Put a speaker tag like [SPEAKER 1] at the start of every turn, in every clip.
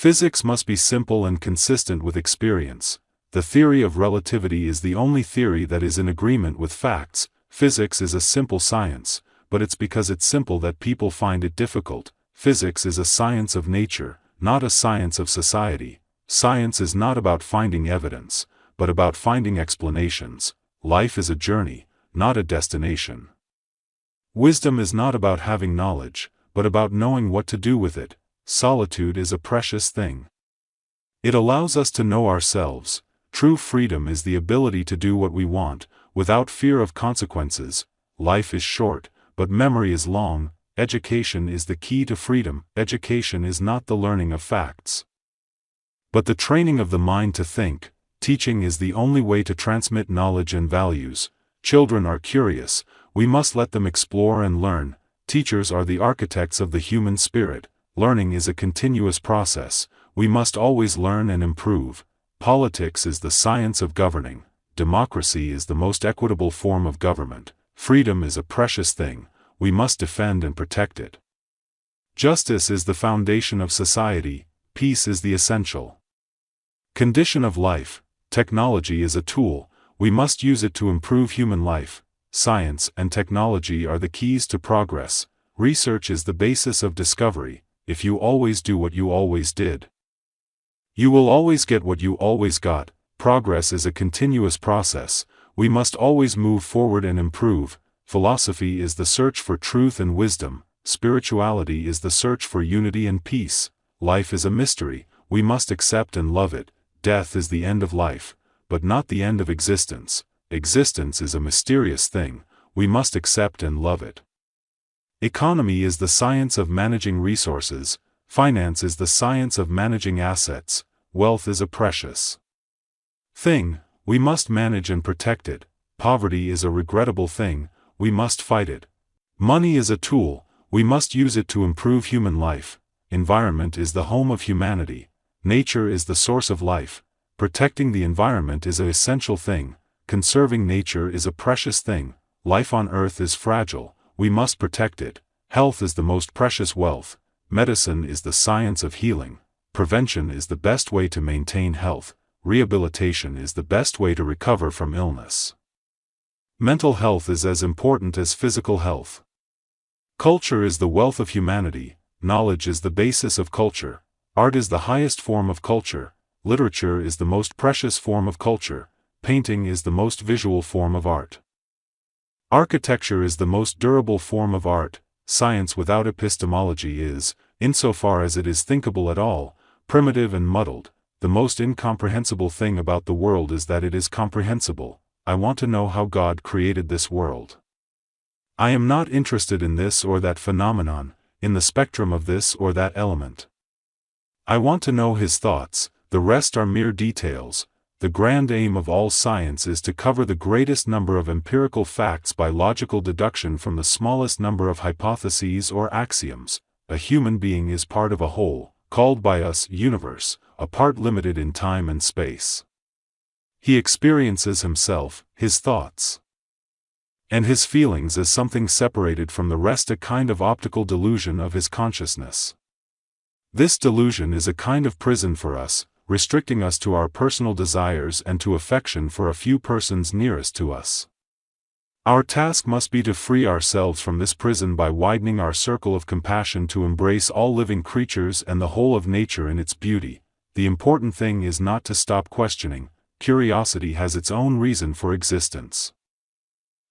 [SPEAKER 1] Physics must be simple and consistent with experience. The theory of relativity is the only theory that is in agreement with facts. Physics is a simple science, but it's because it's simple that people find it difficult. Physics is a science of nature, not a science of society. Science is not about finding evidence, but about finding explanations. Life is a journey, not a destination. Wisdom is not about having knowledge, but about knowing what to do with it. Solitude is a precious thing. It allows us to know ourselves. True freedom is the ability to do what we want, without fear of consequences. Life is short, but memory is long. Education is the key to freedom. Education is not the learning of facts, but the training of the mind to think. Teaching is the only way to transmit knowledge and values. Children are curious, we must let them explore and learn. Teachers are the architects of the human spirit. Learning is a continuous process, we must always learn and improve. Politics is the science of governing. Democracy is the most equitable form of government. Freedom is a precious thing, we must defend and protect it. Justice is the foundation of society, peace is the essential condition of life. Technology is a tool, we must use it to improve human life. Science and technology are the keys to progress. Research is the basis of discovery. If you always do what you always did, you will always get what you always got. Progress is a continuous process, we must always move forward and improve. Philosophy is the search for truth and wisdom. Spirituality is the search for unity and peace. Life is a mystery, we must accept and love it. Death is the end of life, but not the end of existence. Existence is a mysterious thing, we must accept and love it. Economy is the science of managing resources. Finance is the science of managing assets. Wealth is a precious thing, we must manage and protect it. Poverty is a regrettable thing, we must fight it. Money is a tool, we must use it to improve human life. Environment is the home of humanity. Nature is the source of life. Protecting the environment is an essential thing. Conserving nature is a precious thing. Life on earth is fragile, we must protect it. Health is the most precious wealth. Medicine is the science of healing. Prevention is the best way to maintain health. Rehabilitation is the best way to recover from illness. Mental health is as important as physical health. Culture is the wealth of humanity. Knowledge is the basis of culture. Art is the highest form of culture. Literature is the most precious form of culture. Painting is the most visual form of art. Architecture is the most durable form of art. Science without epistemology is, insofar as it is thinkable at all, primitive and muddled. The most incomprehensible thing about the world is that it is comprehensible. I want to know how God created this world. I am not interested in this or that phenomenon, in the spectrum of this or that element. I want to know His thoughts, the rest are mere details. The grand aim of all science is to cover the greatest number of empirical facts by logical deduction from the smallest number of hypotheses or axioms. A human being is part of a whole, called by us universe, a part limited in time and space. He experiences himself, his thoughts, and his feelings as something separated from the rest, a kind of optical delusion of his consciousness. This delusion is a kind of prison for us, restricting us to our personal desires and to affection for a few persons nearest to us. Our task must be to free ourselves from this prison by widening our circle of compassion to embrace all living creatures and the whole of nature in its beauty. The important thing is not to stop questioning. Curiosity has its own reason for existence.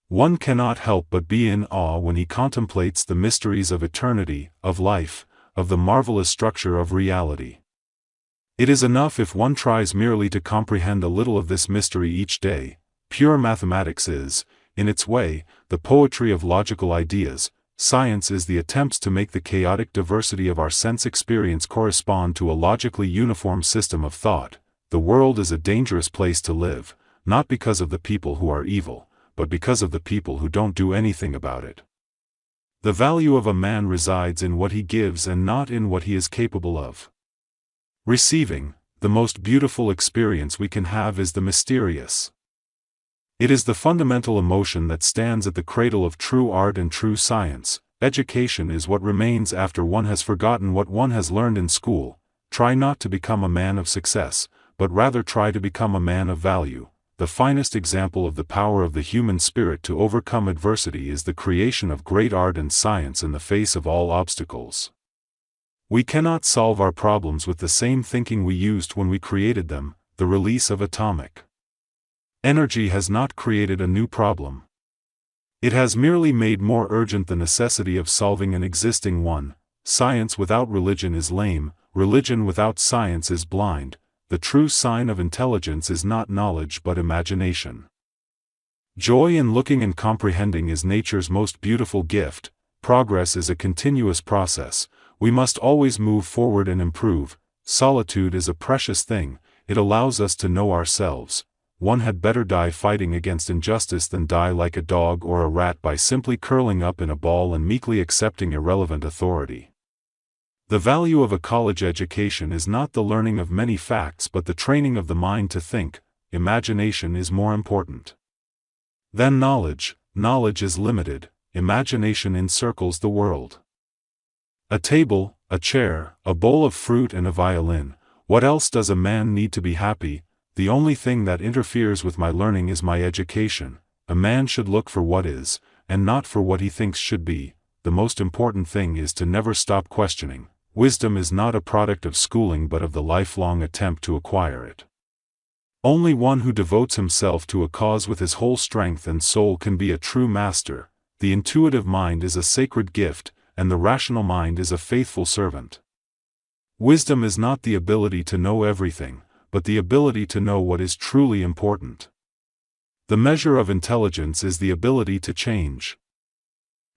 [SPEAKER 1] One cannot help but be in awe when he contemplates the mysteries of eternity, of life, of the marvelous structure of reality. It is enough if one tries merely to comprehend a little of this mystery each day. Pure mathematics is, in its way, the poetry of logical ideas. Science is the attempts to make the chaotic diversity of our sense experience correspond to a logically uniform system of thought. The world is a dangerous place to live, not because of the people who are evil, but because of the people who don't do anything about it. The value of a man resides in what he gives and not in what he is capable of receiving. The most beautiful experience we can have is the mysterious. It is the fundamental emotion that stands at the cradle of true art and true science. Education is what remains after one has forgotten what one has learned in school. try not to become a man of success, but rather try to become a man of value. The finest example of the power of the human spirit to overcome adversity is the creation of great art and science in the face of all obstacles. We cannot solve our problems with the same thinking we used when we created them. The release of atomic energy has not created a new problem. It has merely made more urgent the necessity of solving an existing one. Science without religion is lame, religion without science is blind. The true sign of intelligence is not knowledge but imagination. Joy in looking and comprehending is nature's most beautiful gift. Progress is a continuous process. We must always move forward and improve. Solitude is a precious thing. It allows us to know ourselves. One had better die fighting against injustice than die like a dog or a rat by simply curling up in a ball and meekly accepting irrelevant authority. The value of a college education is not the learning of many facts but the training of the mind to think. Imagination is more important than knowledge. Knowledge is limited. Imagination encircles the world. A table, a chair, a bowl of fruit and a violin. What else does a man need to be happy? The only thing that interferes with my learning is my education. A man should look for what is, and not for what he thinks should be. The most important thing is to never stop questioning. Wisdom is not a product of schooling but of the lifelong attempt to acquire it. Only one who devotes himself to a cause with his whole strength and soul can be a true master. The intuitive mind is a sacred gift, and the rational mind is a faithful servant. Wisdom is not the ability to know everything, but the ability to know what is truly important. The measure of intelligence is the ability to change.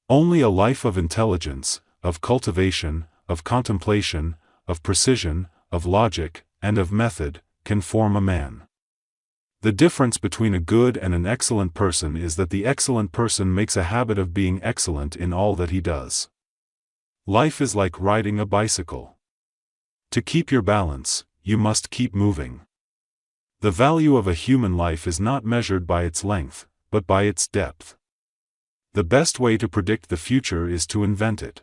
[SPEAKER 1] Only a life of intelligence, of cultivation, of contemplation, of precision, of logic, and of method, can form a man. The difference between a good and an excellent person is that the excellent person makes a habit of being excellent in all that he does. Life is like riding a bicycle. To keep your balance, you must keep moving. The value of a human life is not measured by its length, but by its depth. The best way to predict the future is to invent it.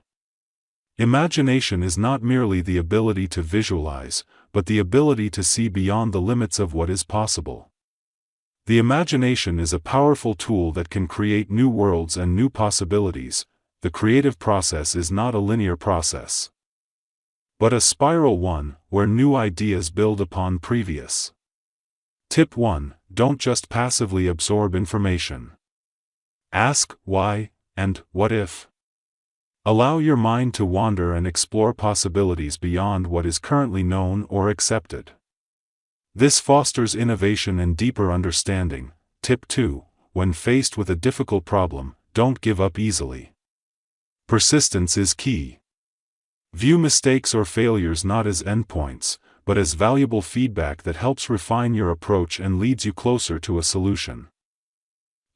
[SPEAKER 1] Imagination is not merely the ability to visualize, but the ability to see beyond the limits of what is possible. The imagination is a powerful tool that can create new worlds and new possibilities. The creative process is not a linear process, but a spiral one, where new ideas build upon previous. Tip 1. Don't just passively absorb information. Ask, why, and what if? Allow your mind to wander and explore possibilities beyond what is currently known or accepted. This fosters innovation and deeper understanding. Tip 2. When faced with a difficult problem, don't give up easily. Persistence is key. View mistakes or failures not as endpoints, but as valuable feedback that helps refine your approach and leads you closer to a solution.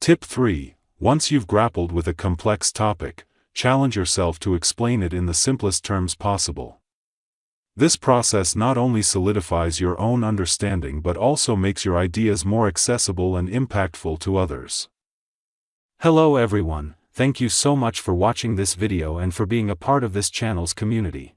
[SPEAKER 1] Tip 3. Once you've grappled with a complex topic, challenge yourself to explain it in the simplest terms possible. This process not only solidifies your own understanding but also makes your ideas more accessible and impactful to others. Hello everyone, thank you so much for watching this video and for being a part of this channel's community.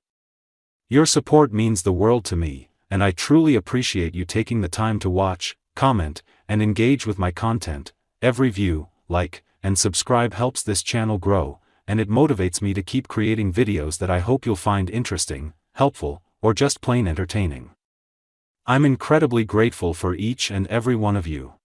[SPEAKER 1] Your support means the world to me, and I truly appreciate you taking the time to watch, comment, and engage with my content. Every view, like, and subscribe helps this channel grow, and it motivates me to keep creating videos that I hope you'll find interesting, helpful, or just plain entertaining. I'm incredibly grateful for each and every one of you.